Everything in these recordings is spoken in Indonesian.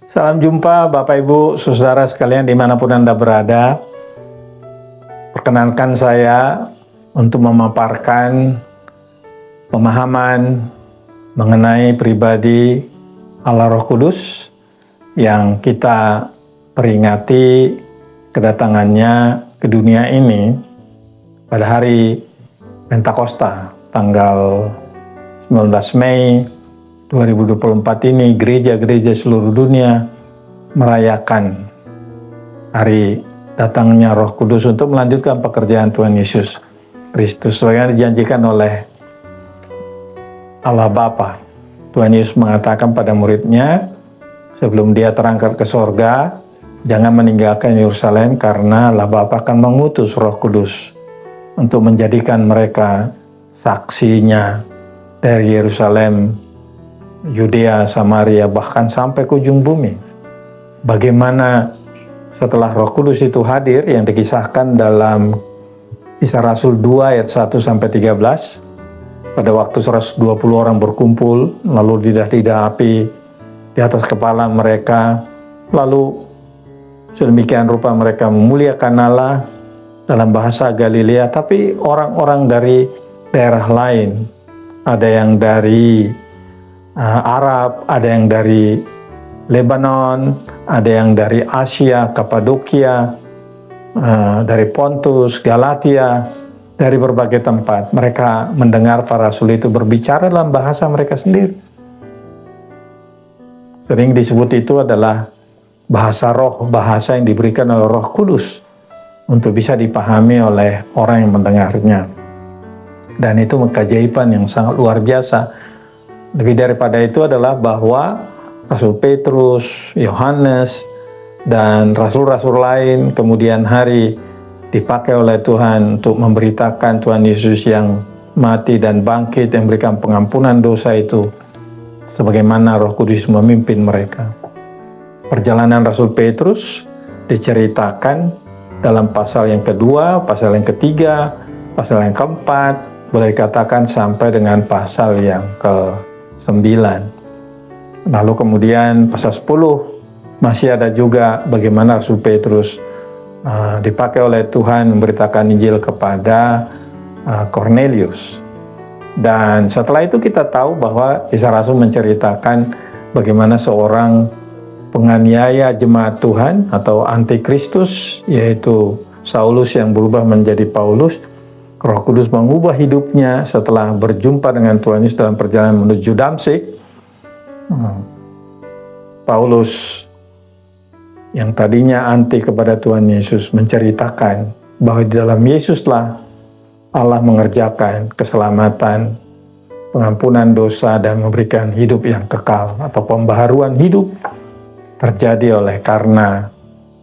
Salam jumpa Bapak Ibu, Saudara sekalian dimanapun Anda berada. Perkenankan saya untuk memaparkan pemahaman mengenai pribadi Allah Roh Kudus yang kita peringati kedatangannya ke dunia ini pada hari Pentakosta tanggal 19 Mei 2024 ini. Gereja-gereja seluruh dunia merayakan hari datangnya Roh Kudus untuk melanjutkan pekerjaan Tuhan Yesus Kristus sebagaimana dijanjikan oleh Allah Bapa. Tuhan Yesus mengatakan pada muridnya sebelum dia terangkat ke sorga, jangan meninggalkan Yerusalem karena Allah Bapa akan mengutus Roh Kudus untuk menjadikan mereka saksinya dari Yerusalem, Yudea, Samaria, bahkan sampai ke ujung bumi. Bagaimana setelah Roh Kudus itu hadir yang dikisahkan dalam Kisah Rasul 2 ayat 1 sampai 13, pada waktu 120 orang berkumpul, lalu lidah-lidah api di atas kepala mereka, lalu sedemikian rupa mereka memuliakan Allah dalam bahasa Galilea, tapi orang-orang dari daerah lain, ada yang dari Arab, ada yang dari Lebanon, ada yang dari Asia, Kapadokia, dari Pontus, Galatia, dari berbagai tempat. Mereka mendengar para rasul itu berbicara dalam bahasa mereka sendiri. Sering disebut itu adalah bahasa roh, bahasa yang diberikan oleh Roh Kudus untuk bisa dipahami oleh orang yang mendengarnya. Dan itu keajaiban yang sangat luar biasa. Lebih daripada itu adalah bahwa Rasul Petrus, Yohanes, dan rasul-rasul lain kemudian hari dipakai oleh Tuhan untuk memberitakan Tuhan Yesus yang mati dan bangkit, yang memberikan pengampunan dosa itu, sebagaimana Roh Kudus memimpin mereka. Perjalanan Rasul Petrus diceritakan dalam pasal yang kedua, pasal yang ketiga, pasal yang keempat, boleh dikatakan sampai dengan pasal yang ke-9. Lalu kemudian pasal 10 masih ada juga bagaimana Rasul Petrus dipakai oleh Tuhan memberitakan Injil kepada Cornelius. Dan setelah itu kita tahu bahwa Kisah Rasul menceritakan bagaimana seorang penganiaya jemaat Tuhan atau antikristus, yaitu Saulus yang berubah menjadi Paulus. Roh Kudus mengubah hidupnya setelah berjumpa dengan Tuhan Yesus dalam perjalanan menuju Damsyik. Paulus yang tadinya anti kepada Tuhan Yesus menceritakan bahwa di dalam Yesuslah Allah mengerjakan keselamatan, pengampunan dosa, dan memberikan hidup yang kekal atau pembaharuan hidup terjadi oleh karena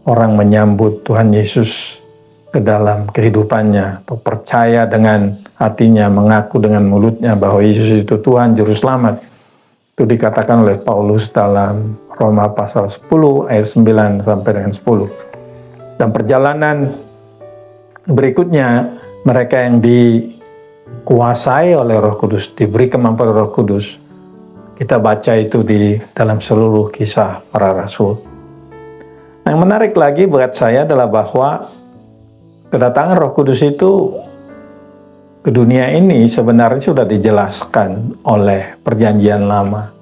orang menyambut Tuhan Yesus ke dalam kehidupannya atau percaya dengan hatinya, mengaku dengan mulutnya bahwa Yesus itu Tuhan Juru Selamat. Itu dikatakan oleh Paulus dalam Roma pasal 10 ayat 9 sampai dengan 10. Dan perjalanan berikutnya, mereka yang dikuasai oleh Roh Kudus, diberi kemampuan Roh Kudus, kita baca itu di dalam seluruh kisah para rasul. Yang menarik lagi buat saya adalah bahwa kedatangan Roh Kudus itu ke dunia ini sebenarnya sudah dijelaskan oleh Perjanjian Lama.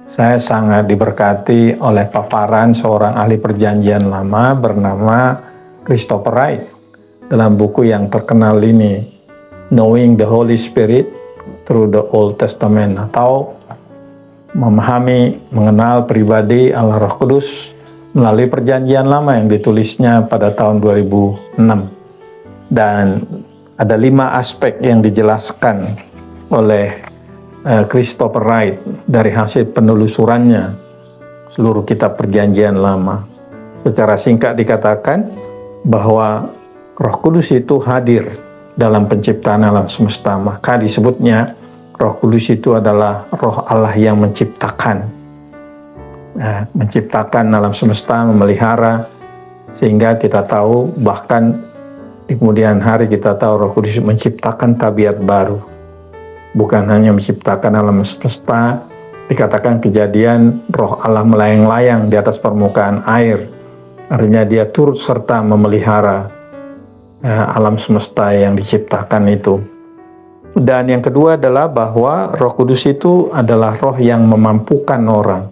Saya sangat diberkati oleh paparan seorang ahli Perjanjian Lama bernama Christopher Wright dalam buku yang terkenal ini, Knowing the Holy Spirit Through the Old Testament, atau memahami, mengenal pribadi Allah Roh Kudus melalui Perjanjian Lama yang ditulisnya pada tahun 2006. Dan ada 5 aspek yang dijelaskan oleh Christopher Wright dari hasil penelusurannya seluruh kitab Perjanjian Lama. Secara singkat dikatakan bahwa Roh Kudus itu hadir dalam penciptaan alam semesta. Maka disebutnya Roh Kudus itu adalah Roh Allah yang menciptakan. Menciptakan alam semesta, memelihara, sehingga kita tahu bahkan di kemudian hari kita tahu Roh Kudus menciptakan tabiat baru. Bukan hanya menciptakan alam semesta, Dikatakan Kejadian roh Allah melayang-layang di atas permukaan air. Artinya dia turut serta memelihara alam semesta yang diciptakan itu. Dan yang kedua adalah bahwa Roh Kudus itu adalah roh yang memampukan orang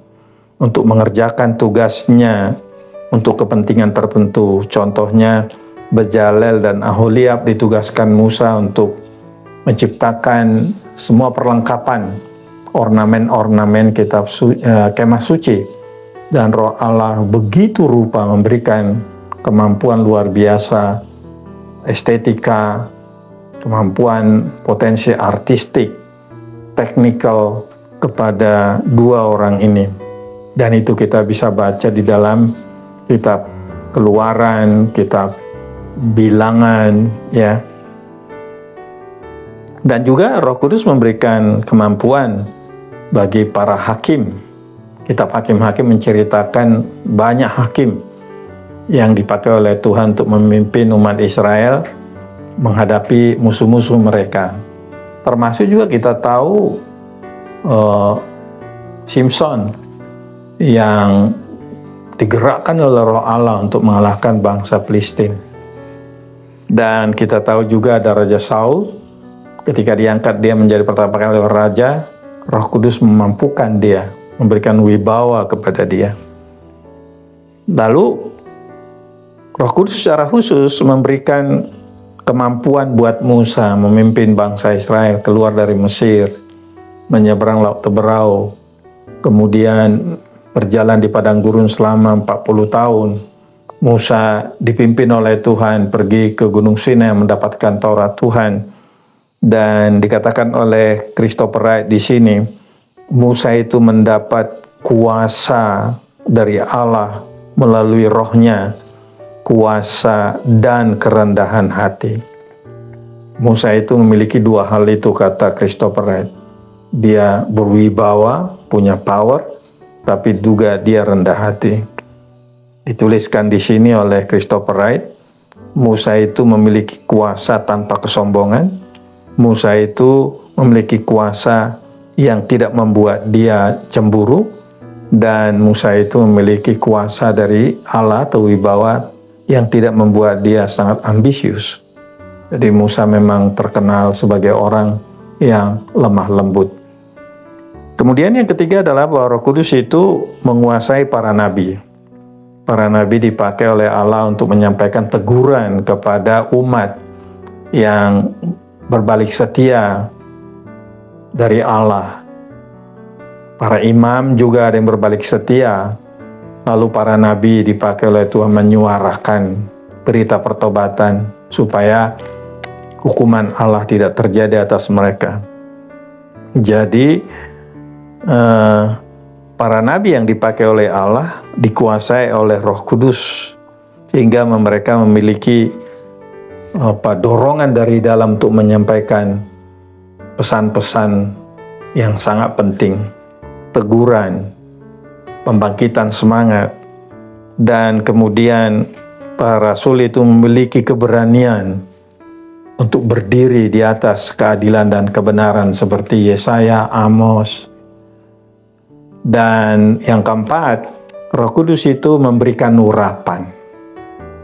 untuk mengerjakan tugasnya untuk kepentingan tertentu. Contohnya Bezalel dan Aholiab ditugaskan Musa untuk menciptakan semua perlengkapan ornamen-ornamen kemah suci, dan Roh Allah begitu rupa memberikan kemampuan luar biasa, estetika, kemampuan potensi artistik, teknikal kepada dua orang ini. Dan itu kita bisa baca di dalam kitab Keluaran, kitab Bilangan, ya. Dan juga Roh Kudus memberikan kemampuan bagi para hakim. Kitab Hakim-Hakim menceritakan banyak hakim yang dipakai oleh Tuhan untuk memimpin umat Israel menghadapi musuh-musuh mereka. Termasuk juga kita tahu Simson yang digerakkan oleh Roh Allah untuk mengalahkan bangsa Filistin. Dan kita tahu juga ada Raja Saul, ketika diangkat dia menjadi pertama kali raja, Roh Kudus memampukan dia, memberikan wibawa kepada dia. Lalu Roh Kudus secara khusus memberikan kemampuan buat Musa memimpin bangsa Israel keluar dari Mesir, menyeberang Laut Teberau, kemudian berjalan di padang gurun selama 40 tahun. Musa dipimpin oleh Tuhan pergi ke Gunung Sinai mendapatkan Taurat Tuhan. Dan dikatakan oleh Christopher Wright di sini, Musa itu mendapat kuasa dari Allah melalui rohnya, kuasa dan kerendahan hati. Musa itu memiliki dua hal itu, kata Christopher Wright. Dia berwibawa, punya power, tapi juga dia rendah hati. Dituliskan di sini oleh Christopher Wright, Musa itu memiliki kuasa tanpa kesombongan. Musa itu memiliki kuasa yang tidak membuat dia cemburu, dan Musa itu memiliki kuasa dari Allah atau wibawa yang tidak membuat dia sangat ambisius. Jadi Musa memang terkenal sebagai orang yang lemah lembut. Kemudian yang ketiga adalah bahwa Roh Kudus itu menguasai para nabi. Para nabi dipakai oleh Allah untuk menyampaikan teguran kepada umat yang berbalik setia dari Allah. Para imam juga ada yang berbalik setia. Lalu para nabi dipakai oleh Tuhan menyuarakan berita pertobatan supaya hukuman Allah tidak terjadi atas mereka. Jadi para nabi yang dipakai oleh Allah dikuasai oleh Roh Kudus, sehingga mereka memiliki dorongan dari dalam untuk menyampaikan pesan-pesan yang sangat penting, teguran, pembangkitan semangat. Dan kemudian para rasul itu memiliki keberanian untuk berdiri di atas keadilan dan kebenaran seperti Yesaya, Amos. Dan yang keempat, Roh Kudus itu memberikan urapan.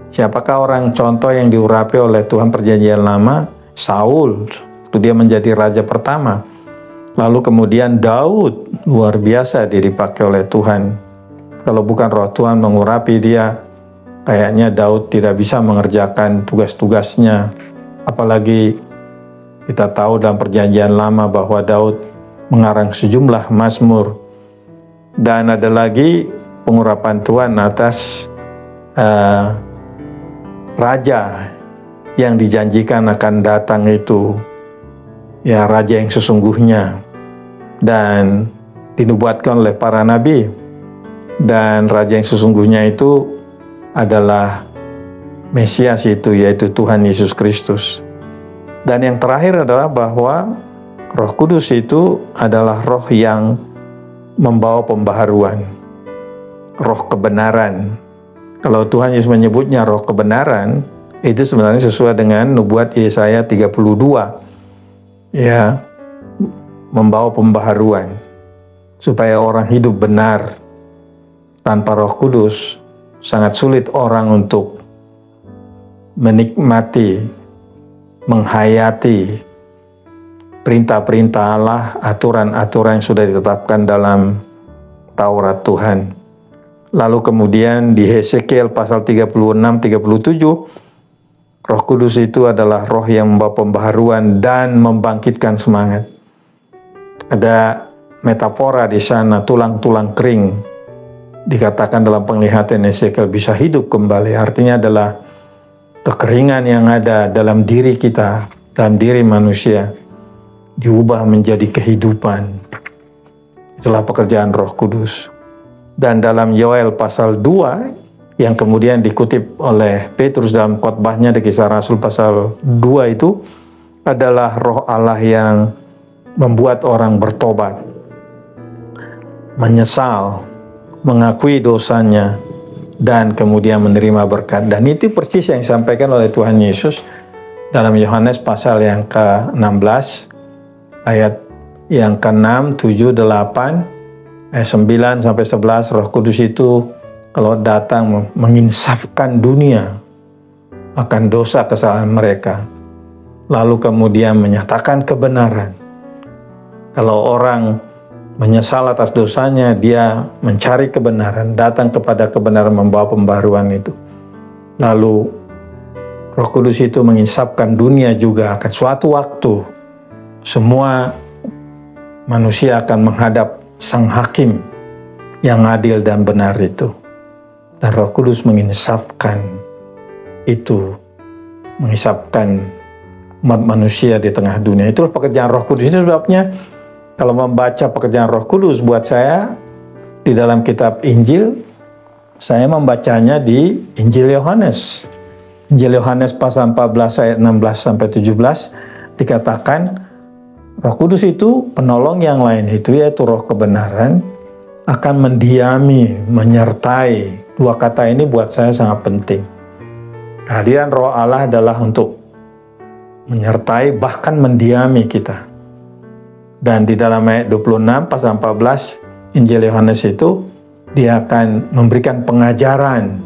Siapakah orang contoh yang diurapi oleh Tuhan Perjanjian Lama? Saul, itu dia menjadi raja pertama. Lalu kemudian Daud, luar biasa dia dipakai oleh Tuhan. Kalau bukan Roh Tuhan mengurapi dia, kayaknya Daud tidak bisa mengerjakan tugas-tugasnya. Apalagi kita tahu dalam Perjanjian Lama bahwa Daud mengarang sejumlah mazmur. Dan ada lagi pengurapan Tuhan atas raja yang dijanjikan akan datang itu, ya, raja yang sesungguhnya, dan dinubuatkan oleh para nabi. Dan raja yang sesungguhnya itu adalah Mesias itu, yaitu Tuhan Yesus Kristus. Dan yang terakhir adalah bahwa Roh Kudus itu adalah roh yang membawa pembaharuan, roh kebenaran. Kalau Tuhan Yesus menyebutnya roh kebenaran, itu sebenarnya sesuai dengan nubuat Yesaya 32. Ya, membawa pembaharuan. supaya orang hidup benar. Tanpa Roh Kudus, sangat sulit orang untuk menikmati, menghayati perintah-perintah Allah, aturan-aturan yang sudah ditetapkan dalam Taurat Tuhan. Lalu kemudian di Hesekiel pasal 36-37, Roh Kudus itu adalah roh yang membawa pembaharuan dan membangkitkan semangat. Ada metafora di sana, tulang-tulang kering. Dikatakan dalam penglihatan Hesekiel bisa hidup kembali. Artinya adalah kekeringan yang ada dalam diri kita, dalam diri manusia, diubah menjadi kehidupan. Itulah pekerjaan Roh Kudus. Dan dalam Yoel pasal 2, yang kemudian dikutip oleh Petrus dalam khotbahnya di Kisah Rasul pasal 2 itu adalah Roh Allah yang membuat orang bertobat, menyesal, mengakui dosanya, dan kemudian menerima berkat. Dan itu persis yang disampaikan oleh Tuhan Yesus dalam Yohanes pasal yang ke-16 ayat yang ke-6, 7, 8, ayat 9 sampai 11. Roh Kudus itu kalau datang menginsafkan dunia akan dosa kesalahan mereka, lalu kemudian menyatakan kebenaran. Kalau orang menyesal atas dosanya, dia mencari kebenaran, datang kepada kebenaran, membawa pembaruan itu. Lalu Roh Kudus itu menginsafkan dunia juga. Akan suatu waktu semua manusia akan menghadap Sang Hakim yang adil dan benar itu. Dan Roh Kudus menginsafkan itu, mengisapkan umat manusia di tengah dunia. Itulah pekerjaan Roh Kudus. Itu sebabnya kalau membaca pekerjaan Roh Kudus buat saya di dalam kitab Injil, saya membacanya di Injil Yohanes. Injil Yohanes pasal 14 ayat 16 sampai 17 dikatakan Roh Kudus itu penolong yang lain itu, yaitu Roh kebenaran, akan mendiami, menyertai. Dua kata ini buat saya sangat penting. Kehadiran Roh Allah adalah untuk menyertai, bahkan mendiami kita. Dan di dalam ayat 26 pasal 14 Injil Yohanes itu, dia akan memberikan pengajaran.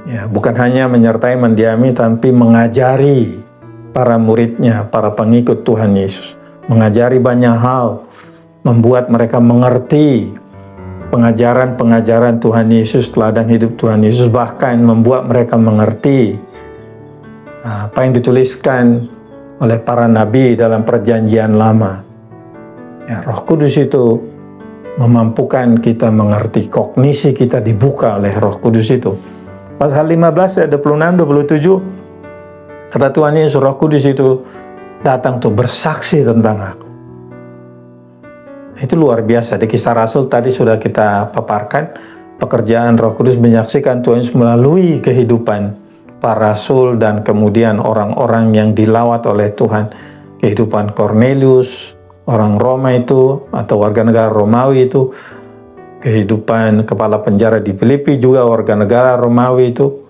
Ya, bukan hanya menyertai, mendiami, tapi mengajari para muridnya, para pengikut Tuhan Yesus. Mengajari banyak hal, membuat mereka mengerti pengajaran-pengajaran Tuhan Yesus, teladan hidup Tuhan Yesus, bahkan membuat mereka mengerti apa yang dituliskan oleh para nabi dalam Perjanjian Lama. Ya, Roh Kudus itu memampukan kita mengerti, kognisi kita dibuka oleh Roh Kudus itu. Pasal 15 ayat 26-27 kata Tuhan Yesus, Roh Kudus itu datang untuk bersaksi tentang aku. Itu luar biasa. Di Kisah Rasul tadi sudah kita paparkan, pekerjaan Roh Kudus menyaksikan Tuhan Yesus melalui kehidupan para rasul dan kemudian orang-orang yang dilawat oleh Tuhan. Kehidupan Cornelius, orang Roma itu, atau warga negara Romawi itu. Kehidupan kepala penjara di Filipi juga warga negara Romawi itu.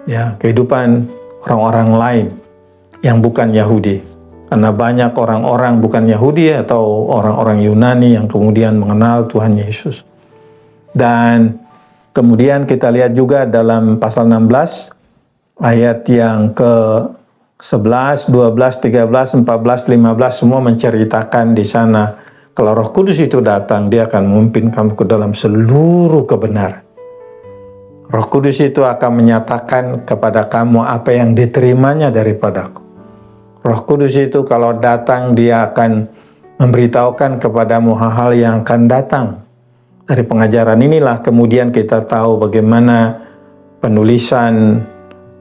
Ya, kehidupan orang-orang lain yang bukan Yahudi. Karena banyak orang-orang bukan Yahudi atau orang-orang Yunani yang kemudian mengenal Tuhan Yesus. Dan kemudian kita lihat juga dalam pasal 16 ayat yang ke-11, 12, 13, 14, 15 semua menceritakan di sana kalau Roh Kudus itu datang, dia akan memimpin kamu ke dalam seluruh kebenaran. Roh Kudus itu akan menyatakan kepada kamu apa yang diterimanya daripadaku. Roh Kudus itu kalau datang, dia akan memberitahukan kepadamu hal-hal yang akan datang. Dari pengajaran inilah kemudian kita tahu bagaimana penulisan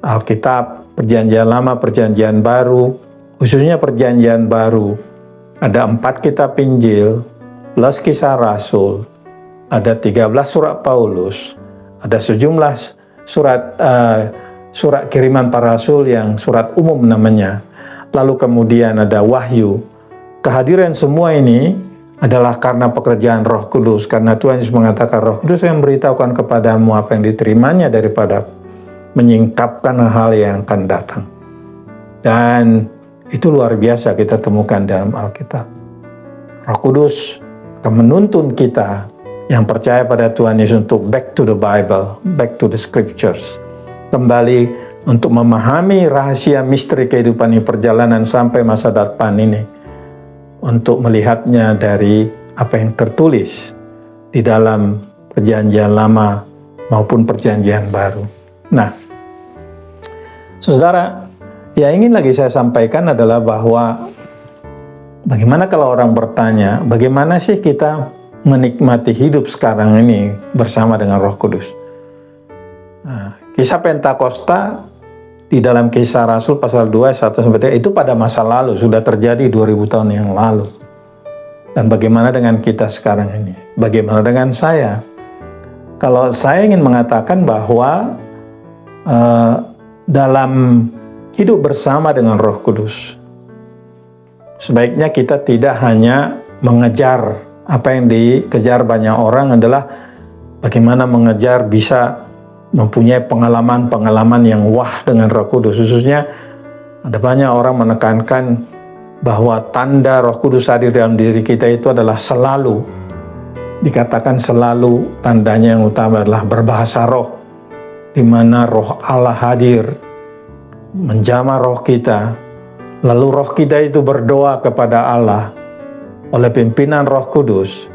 Alkitab, Perjanjian Lama, Perjanjian Baru, khususnya Perjanjian Baru. Ada 4 kitab Injil, plus Kisah Rasul, ada 13 surat Paulus, ada sejumlah surat kiriman para rasul yang surat umum namanya. Lalu kemudian ada Wahyu. Kehadiran semua ini adalah karena pekerjaan Roh Kudus. Karena Tuhan Yesus mengatakan, Roh Kudus yang memberitahukan kepadamu apa yang diterimanya daripada menyingkapkan hal yang akan datang. Dan itu luar biasa kita temukan dalam Alkitab. Roh Kudus akan menuntun kita yang percaya pada Tuhan Yesus untuk back to the Bible, back to the Scriptures. Kembali untuk memahami rahasia misteri kehidupan ini, perjalanan sampai masa depan ini. Untuk melihatnya dari apa yang tertulis di dalam Perjanjian Lama maupun Perjanjian Baru. Nah, saudara, yang ingin lagi saya sampaikan adalah bahwa bagaimana kalau orang bertanya, bagaimana sih kita menikmati hidup sekarang ini bersama dengan Roh Kudus? Nah, kisah Pentakosta di dalam Kisah Rasul pasal 2 1-3 itu pada masa lalu, sudah terjadi 2000 tahun yang lalu. Dan bagaimana dengan kita sekarang ini? Bagaimana dengan saya? Kalau saya ingin mengatakan bahwa dalam hidup bersama dengan Roh Kudus, sebaiknya kita tidak hanya mengejar apa yang dikejar banyak orang adalah bagaimana mengejar bisa mempunyai pengalaman-pengalaman yang wah dengan Roh Kudus. Khususnya ada banyak orang menekankan bahwa tanda Roh Kudus hadir dalam diri kita itu adalah selalu, dikatakan selalu tandanya yang utama adalah berbahasa roh, di mana Roh Allah hadir menjamah roh kita, lalu roh kita itu berdoa kepada Allah oleh pimpinan Roh Kudus,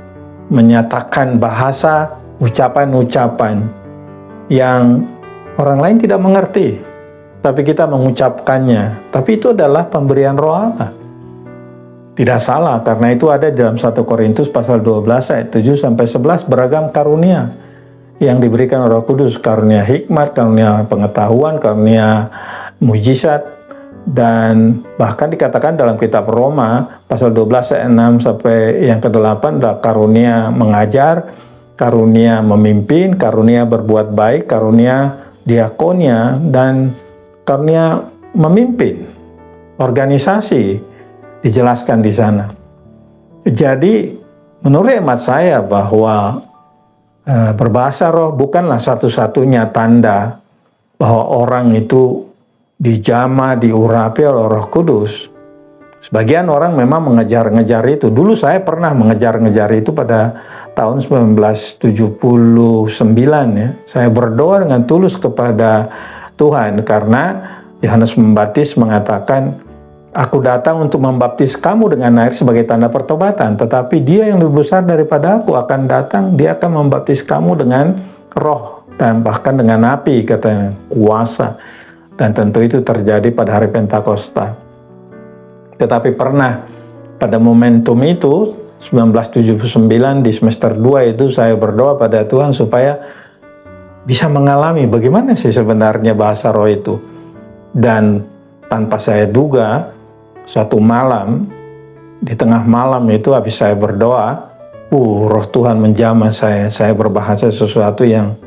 menyatakan bahasa ucapan-ucapan yang orang lain tidak mengerti, tapi kita mengucapkannya. Tapi itu adalah pemberian Roh Allah. Tidak salah, karena itu ada di dalam 1 Korintus pasal 12 ayat 7-11, beragam karunia yang diberikan Roh Kudus, karunia hikmat, karunia pengetahuan, karunia mujizat, dan bahkan dikatakan dalam kitab Roma pasal 12 ayat 6 sampai yang ke-8 adalah karunia mengajar, karunia memimpin, karunia berbuat baik, karunia diakonia, dan karunia memimpin organisasi dijelaskan di sana. Jadi menurut hemat saya bahwa berbahasa roh bukanlah satu-satunya tanda bahwa orang itu dijamah, diurapi oleh Roh Kudus. Sebagian orang memang mengejar-ngejar itu. Dulu saya pernah mengejar-ngejar itu pada tahun 1979 ya. Saya berdoa dengan tulus kepada Tuhan karena Yohanes Pembaptis mengatakan, "Aku datang untuk membaptis kamu dengan air sebagai tanda pertobatan, tetapi Dia yang lebih besar daripada aku akan datang, Dia akan membaptis kamu dengan roh dan bahkan dengan api," katanya, kuasa. Dan tentu itu terjadi pada hari Pentakosta. Tetapi pernah pada momentum itu 1979 di semester 2 itu saya berdoa pada Tuhan supaya bisa mengalami bagaimana sih sebenarnya bahasa roh itu. Dan tanpa saya duga, suatu malam, di tengah malam itu habis saya berdoa, roh Tuhan menjamah saya berbahasa sesuatu yang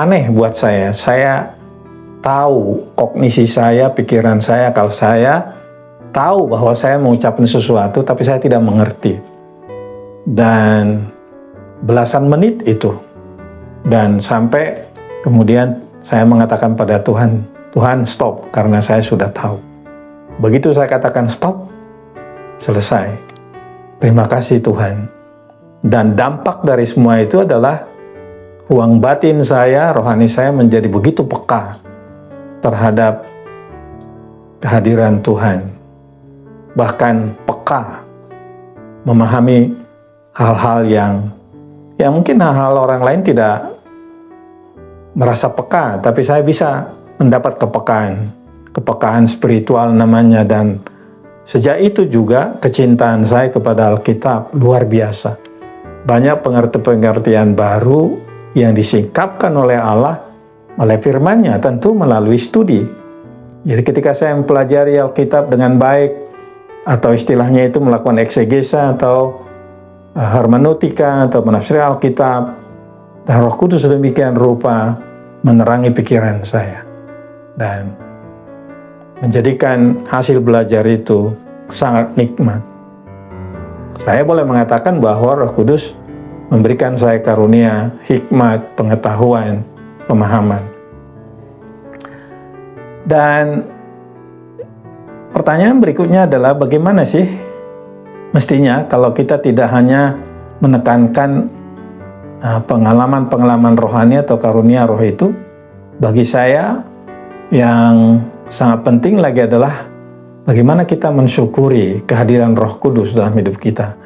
aneh buat saya. Saya tahu, kognisi saya, pikiran saya, akal saya tahu bahwa saya mengucapkan sesuatu, tapi saya tidak mengerti. Dan belasan menit itu, dan sampai kemudian saya mengatakan pada Tuhan, "Tuhan stop," karena saya sudah tahu. Begitu saya katakan stop, selesai. Terima kasih Tuhan. Dan dampak dari semua itu adalah ruang batin saya, rohani saya menjadi begitu peka terhadap kehadiran Tuhan. Bahkan peka memahami hal-hal yang mungkin hal-hal orang lain tidak merasa peka, tapi saya bisa mendapat kepekaan spiritual namanya. Dan sejak itu juga kecintaan saya kepada Alkitab luar biasa. Banyak pengertian baru yang disingkapkan oleh Allah, oleh firman-Nya, tentu melalui studi. Jadi ketika saya mempelajari Alkitab dengan baik, atau istilahnya itu melakukan eksegesa atau hermeneutika atau menafsir Alkitab, dan Roh Kudus sedemikian rupa menerangi pikiran saya dan menjadikan hasil belajar itu sangat nikmat. Saya boleh mengatakan bahwa Roh Kudus memberikan saya karunia, hikmat, pengetahuan, pemahaman. Dan pertanyaan berikutnya adalah bagaimana sih Mestinya kalau kita tidak hanya menekankan pengalaman-pengalaman rohani atau karunia roh itu, bagi saya yang sangat penting lagi adalah bagaimana kita mensyukuri kehadiran Roh Kudus dalam hidup kita.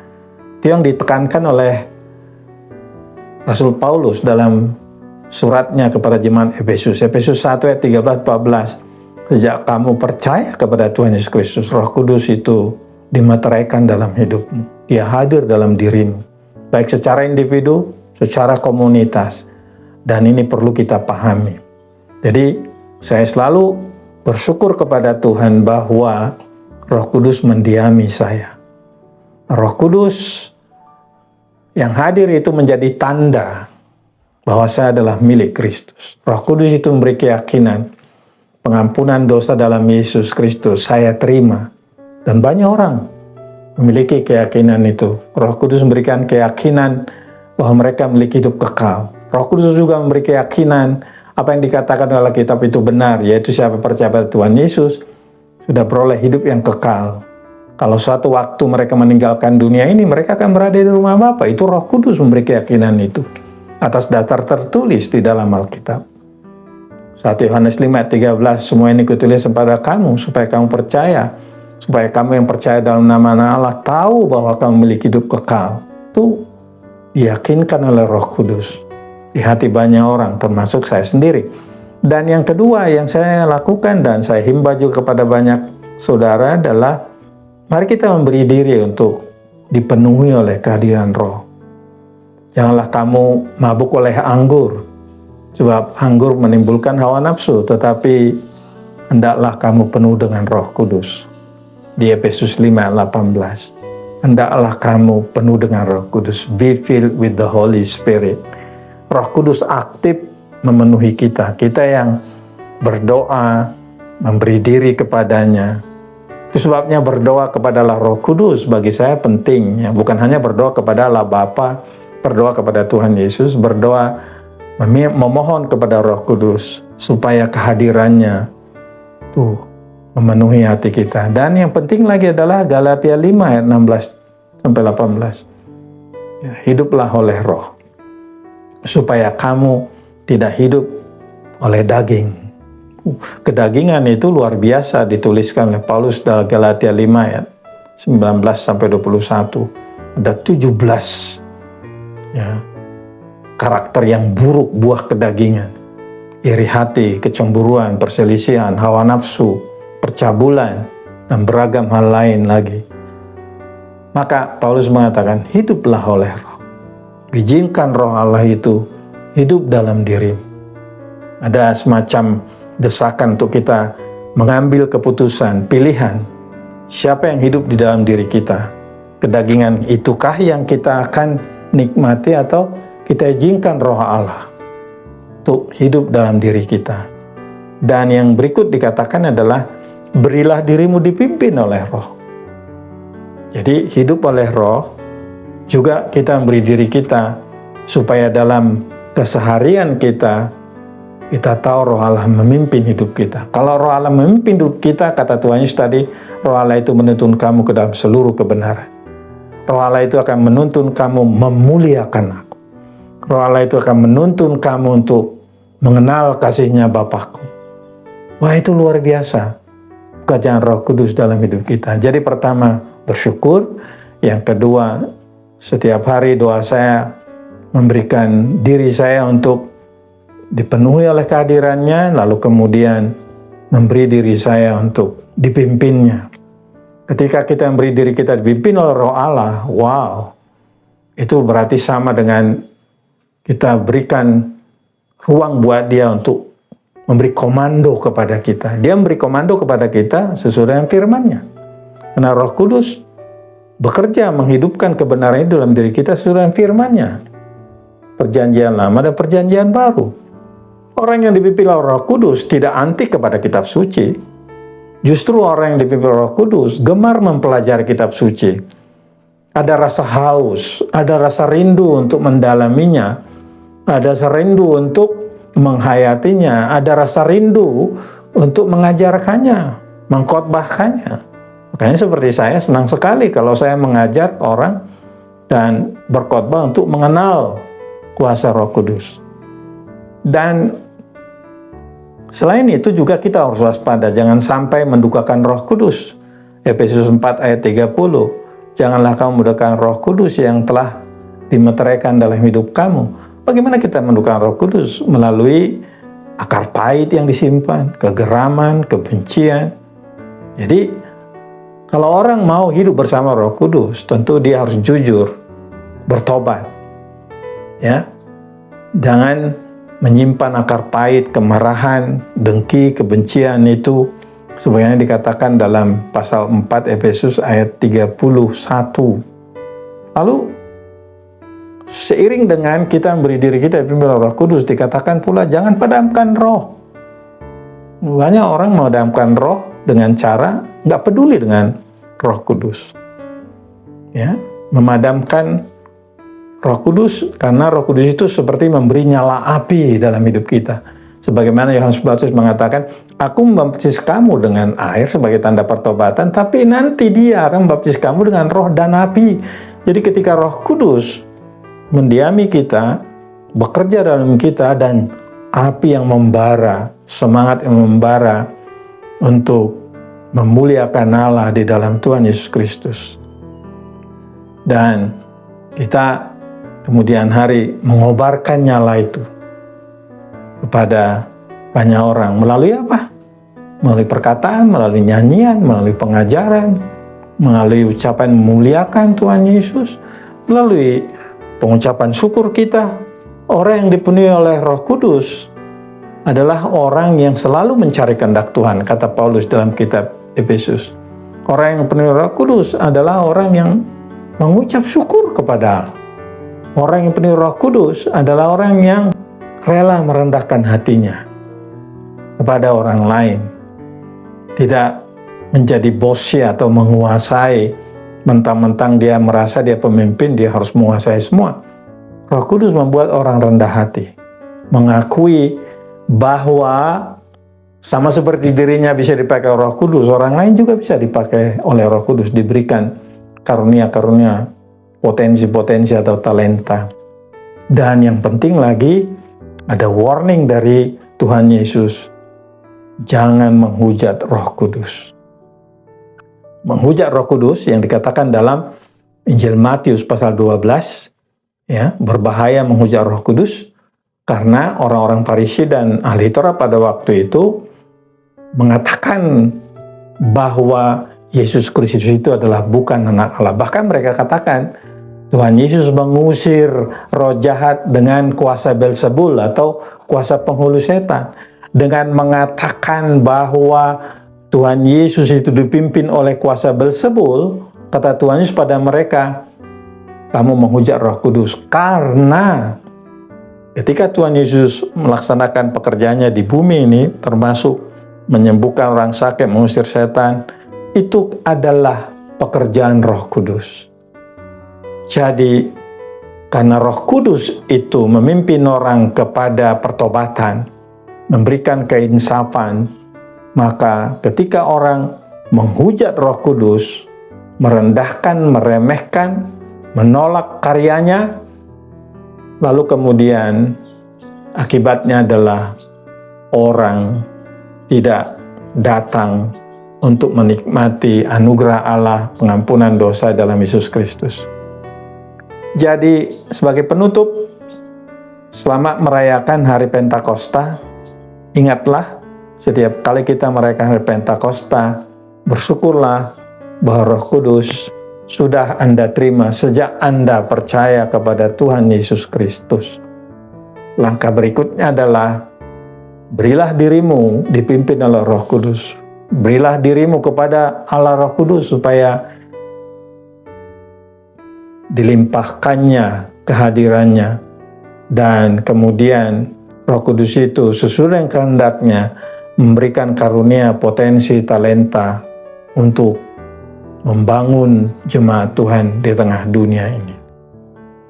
Itu yang ditekankan oleh Rasul Paulus dalam suratnya kepada jemaat Efesus. Efesus 1 ayat 13-14. Sejak kamu percaya kepada Tuhan Yesus Kristus, Roh Kudus itu dimeteraikan dalam hidupmu. Dia hadir dalam dirimu, baik secara individu, secara komunitas. Dan ini perlu kita pahami. Jadi saya selalu bersyukur kepada Tuhan bahwa Roh Kudus mendiami saya. Roh Kudus yang hadir itu menjadi tanda bahwa saya adalah milik Kristus. Roh Kudus itu memberi keyakinan pengampunan dosa dalam Yesus Kristus saya terima. Dan banyak orang memiliki keyakinan itu. Roh Kudus memberikan keyakinan bahwa mereka memiliki hidup kekal. Roh Kudus juga memberi keyakinan apa yang dikatakan oleh kitab itu benar, yaitu siapa percaya pada Tuhan Yesus sudah beroleh hidup yang kekal. Kalau suatu waktu mereka meninggalkan dunia ini, mereka akan berada di rumah Bapa. Itu Roh Kudus memberi keyakinan itu atas dasar tertulis di dalam Alkitab. 1 Yohanes 5 ayat 13, semua ini kutulis kepada kamu supaya kamu percaya, supaya kamu yang percaya dalam nama Allah tahu bahwa kamu memiliki hidup kekal. Itu diyakinkan oleh Roh Kudus di hati banyak orang, termasuk saya sendiri. Dan yang kedua yang saya lakukan dan saya himbau juga kepada banyak saudara adalah mari kita memberi diri untuk dipenuhi oleh kehadiran Roh. Janganlah kamu mabuk oleh anggur, sebab anggur menimbulkan hawa nafsu, tetapi hendaklah kamu penuh dengan Roh Kudus. Di Efesus 5:18, hendaklah kamu penuh dengan Roh Kudus. Be filled with the Holy Spirit. Roh Kudus aktif memenuhi kita. Kita yang berdoa, memberi diri kepadanya. Itu sebabnya berdoa kepadalah Roh Kudus bagi saya penting. Ya. Bukan hanya berdoa kepada Allah Bapa, berdoa kepada Tuhan Yesus, berdoa memohon kepada Roh Kudus supaya kehadirannya tuh memenuhi hati kita. Dan yang penting lagi adalah Galatia 5 ayat 16-18. Ya, hiduplah oleh Roh, supaya kamu tidak hidup oleh daging. Kedagingan itu luar biasa dituliskan oleh Paulus dalam Galatia 5 ayat 19-21. Ada 17 ya, karakter yang buruk buah kedagingan. Iri hati, kecemburuan, perselisihan, hawa nafsu, percabulan, dan beragam hal lain lagi. Maka Paulus mengatakan, hiduplah oleh Roh. Izinkan Roh Allah itu hidup dalam dirimu. Ada semacam desakan untuk kita mengambil keputusan, pilihan. Siapa yang hidup di dalam diri kita? Kedagingan itukah yang kita akan nikmati atau kita izinkan Roh Allah untuk hidup dalam diri kita? Dan yang berikut dikatakan adalah berilah dirimu dipimpin oleh Roh. Jadi hidup oleh Roh juga kita memberi diri kita supaya dalam keseharian kita tahu Roh Allah memimpin hidup kita. Kalau Roh Allah memimpin hidup kita, kata Tuhan Yesus tadi, Roh Allah itu menuntun kamu ke dalam seluruh kebenaran. Roh Allah itu akan menuntun kamu memuliakan aku. Roh Allah itu akan menuntun kamu untuk mengenal kasih-Nya Bapakku. Wah, itu luar biasa pekerjaan Roh Kudus dalam hidup kita. Jadi pertama, bersyukur. Yang kedua, setiap hari doa saya memberikan diri saya untuk dipenuhi oleh kehadirannya, lalu kemudian memberi diri saya untuk dipimpinnya. Ketika kita memberi diri kita dipimpin oleh Roh Allah, wow, itu berarti sama dengan kita berikan ruang buat Dia untuk memberi komando kepada kita. Dia memberi komando kepada kita sesuai dengan firman-Nya. Karena Roh Kudus bekerja menghidupkan kebenaran itu dalam diri kita sesuai dengan firman-Nya. Perjanjian lama dan perjanjian baru. Orang yang dipimpin oleh Roh Kudus tidak anti kepada kitab suci. Justru orang yang dipimpin oleh Roh Kudus gemar mempelajari kitab suci. Ada rasa haus, ada rasa rindu untuk mendalaminya, ada rasa rindu untuk menghayatinya, ada rasa rindu untuk mengajarkannya, mengkhotbahkannya. Makanya seperti saya senang sekali kalau saya mengajar orang dan berkhotbah untuk mengenal kuasa Roh Kudus. Dan selain itu juga kita harus waspada, jangan sampai mendukakan Roh Kudus. Efesus 4 ayat 30, janganlah kamu mendukakan Roh Kudus yang telah dimeteraikan dalam hidup kamu. Bagaimana kita mendukakan Roh Kudus? Melalui akar pahit yang disimpan, kegeraman, kebencian. Jadi, kalau orang mau hidup bersama Roh Kudus, tentu dia harus jujur, bertobat. Ya. Jangan menyimpan akar pahit, kemarahan, dengki, kebencian itu sebagaimana dikatakan dalam pasal 4 Efesus ayat 31. Lalu seiring dengan kita memberi diri kita dipimpin oleh Roh Kudus, dikatakan pula jangan padamkan roh. Banyak orang memadamkan roh dengan cara nggak peduli dengan Roh Kudus. Ya, memadamkan Roh Kudus, karena Roh Kudus itu seperti memberi nyala api dalam hidup kita. Sebagaimana Yohanes Pembaptis mengatakan, aku membaptis kamu dengan air sebagai tanda pertobatan, tapi nanti dia akan membaptis kamu dengan roh dan api. Jadi ketika Roh Kudus mendiami kita, bekerja dalam kita, dan api yang membara, semangat yang membara untuk memuliakan Allah di dalam Tuhan Yesus Kristus. Dan kita kemudian hari mengobarkan nyala itu kepada banyak orang. Melalui apa? Melalui perkataan, melalui nyanyian, melalui pengajaran, melalui ucapan memuliakan Tuhan Yesus, melalui pengucapan syukur kita. Orang yang dipenuhi oleh Roh Kudus adalah orang yang selalu mencari kehendak Tuhan, kata Paulus dalam kitab Efesus. Orang yang dipenuhi Roh Kudus adalah orang yang mengucap syukur kepada Allah. Orang yang penuh Roh Kudus adalah orang yang rela merendahkan hatinya kepada orang lain. Tidak menjadi bosnya atau menguasai, mentang-mentang dia merasa dia pemimpin, dia harus menguasai semua. Roh Kudus membuat orang rendah hati, mengakui bahwa sama seperti dirinya bisa dipakai Roh Kudus, orang lain juga bisa dipakai oleh Roh Kudus, diberikan karunia-karunia, potensi-potensi atau talenta. Dan yang penting lagi, ada warning dari Tuhan Yesus, jangan menghujat Roh Kudus. Menghujat Roh Kudus yang dikatakan dalam Injil Matius pasal 12, ya, berbahaya menghujat Roh Kudus, karena orang-orang Farisi dan ahli Taurat pada waktu itu mengatakan bahwa Yesus Kristus itu adalah bukan anak Allah. Bahkan mereka katakan Tuhan Yesus mengusir roh jahat dengan kuasa Beelzebul atau kuasa penghulu setan. Dengan mengatakan bahwa Tuhan Yesus itu dipimpin oleh kuasa Beelzebul, kata Tuhan Yesus pada mereka, kamu menghujat Roh Kudus. Karena ketika Tuhan Yesus melaksanakan pekerjaannya di bumi ini, termasuk menyembuhkan orang sakit, mengusir setan, itu adalah pekerjaan Roh Kudus. Jadi, karena Roh Kudus itu memimpin orang kepada pertobatan, memberikan keinsafan, maka ketika orang menghujat Roh Kudus, merendahkan, meremehkan, menolak karyanya, lalu kemudian akibatnya adalah orang tidak datang untuk menikmati anugerah Allah, pengampunan dosa dalam Yesus Kristus. Jadi sebagai penutup, selamat merayakan hari Pentakosta. Ingatlah, setiap kali kita merayakan hari Pentakosta, bersyukurlah bahwa Roh Kudus sudah Anda terima sejak Anda percaya kepada Tuhan Yesus Kristus. Langkah berikutnya adalah, berilah dirimu dipimpin oleh Roh Kudus. Berilah dirimu kepada Allah Roh Kudus supaya dilimpahkannya kehadirannya, dan kemudian Roh Kudus itu sesuai dengan kehendaknya memberikan karunia, potensi, talenta untuk membangun jemaat Tuhan di tengah dunia ini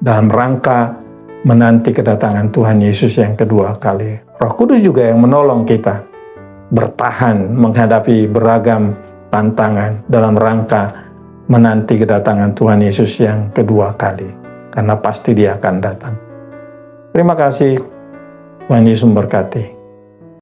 dalam rangka menanti kedatangan Tuhan Yesus yang kedua kali. Roh Kudus juga yang menolong kita bertahan menghadapi beragam tantangan dalam rangka menanti kedatangan Tuhan Yesus yang kedua kali. Karena pasti Dia akan datang. Terima kasih. Tuhan Yesus memberkati.